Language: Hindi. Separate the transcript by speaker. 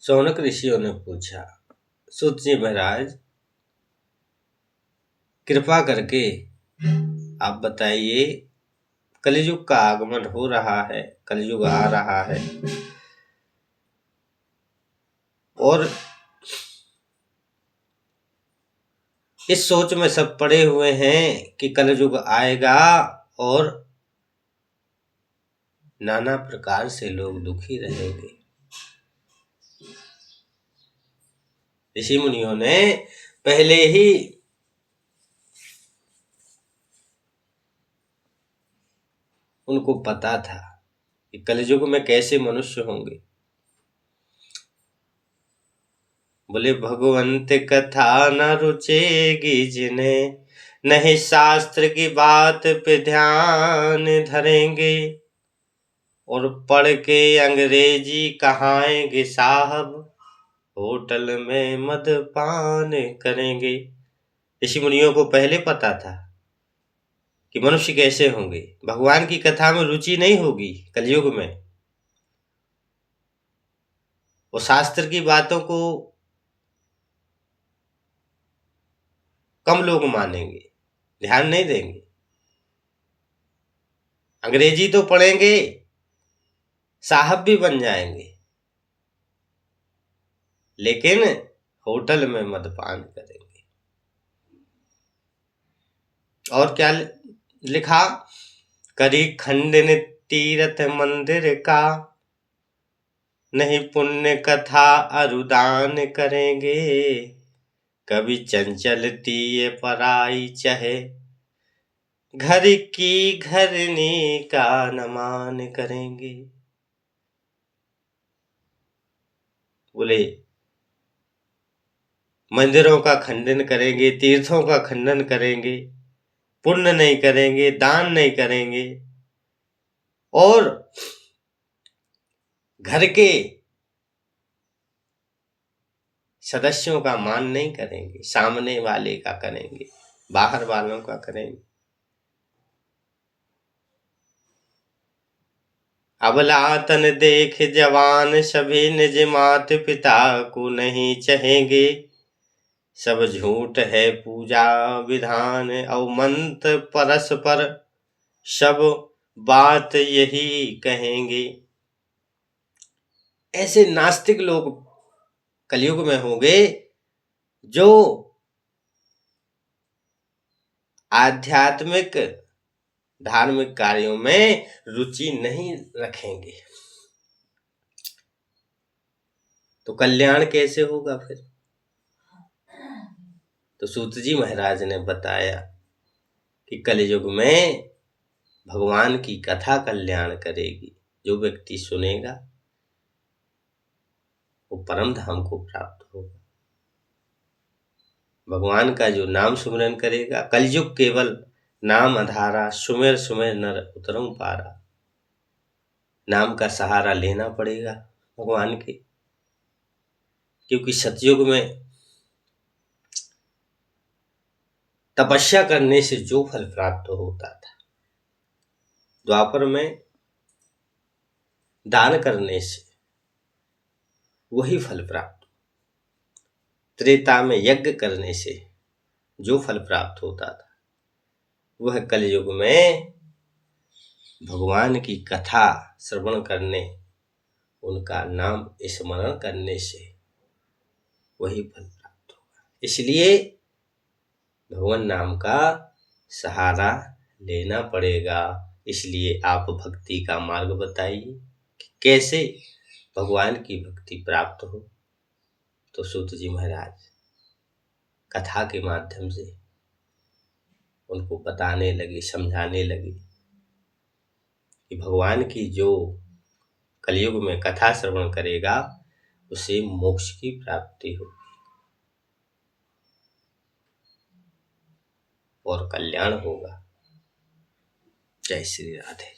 Speaker 1: शौनक ऋषियों ने पूछा, सूत जी महाराज, कृपा करके आप बताइए, कलयुग का आगमन हो रहा है, कलयुग आ रहा है और इस सोच में सब पड़े हुए हैं कि कलयुग आएगा और नाना प्रकार से लोग दुखी रहेंगे। ऋषि मुनियों ने पहले ही उनको पता था कि कलयुग में कैसे मनुष्य होंगे। बोले, भगवंत कथा न रुचेगी जिन्हें, नहीं शास्त्र की बात पे ध्यान धरेंगे, और पढ़ के अंग्रेजी कहाएंगे साहब, होटल में मदपान करेंगे। ऋषि मुनियों को पहले पता था कि मनुष्य कैसे होंगे। भगवान की कथा में रुचि नहीं होगी कलयुग में, वो शास्त्र की बातों को कम लोग मानेंगे, ध्यान नहीं देंगे। अंग्रेजी तो पढ़ेंगे, साहब भी बन जाएंगे, लेकिन होटल में मदपान करेंगे। और क्या लिखा, करी खंडन तीरथ मंदिर का, नहीं पुण्य कथा अरुदान करेंगे, कभी चंचलती ये पराई चहे, घर की घरनी का नमान करेंगे। बोले, मंदिरों का खंडन करेंगे, तीर्थों का खंडन करेंगे, पुण्य नहीं करेंगे, दान नहीं करेंगे, और घर के सदस्यों का मान नहीं करेंगे, सामने वाले का करेंगे, बाहर वालों का करेंगे। अबला तन देख जवान सभी निज मात पिता को नहीं चहेंगे, सब झूठ है पूजा विधान और मंत्र परस्पर, सब बात यही कहेंगे। ऐसे नास्तिक लोग कलयुग में होंगे जो आध्यात्मिक धार्मिक कार्यों में रुचि नहीं रखेंगे। तो कल्याण कैसे होगा फिर? तो सूत जी महाराज ने बताया कि कलयुग में भगवान की कथा कल्याण करेगी। जो व्यक्ति सुनेगा वो परम धाम को प्राप्त होगा। भगवान का जो नाम सुमिरन करेगा, कलयुग केवल नाम आधारा, सुमेर सुमेर नर उतरम पारा। नाम का सहारा लेना पड़ेगा भगवान के, क्योंकि सतयुग में तपस्या करने से जो फल प्राप्त होता था, द्वापर में दान करने से वही फल प्राप्त, त्रेता में यज्ञ करने से जो फल प्राप्त होता था, वह कलयुग में भगवान की कथा श्रवण करने, उनका नाम स्मरण करने से वही फल प्राप्त होगा। इसलिए भगवान नाम का सहारा लेना पड़ेगा। इसलिए आप भक्ति का मार्ग बताइए कि कैसे भगवान की भक्ति प्राप्त हो। तो सूत जी महाराज कथा के माध्यम से उनको बताने लगे, समझाने लगे कि भगवान की जो कलयुग में कथा श्रवण करेगा उसे मोक्ष की प्राप्ति होगी और कल्याण होगा। जय श्री राधे।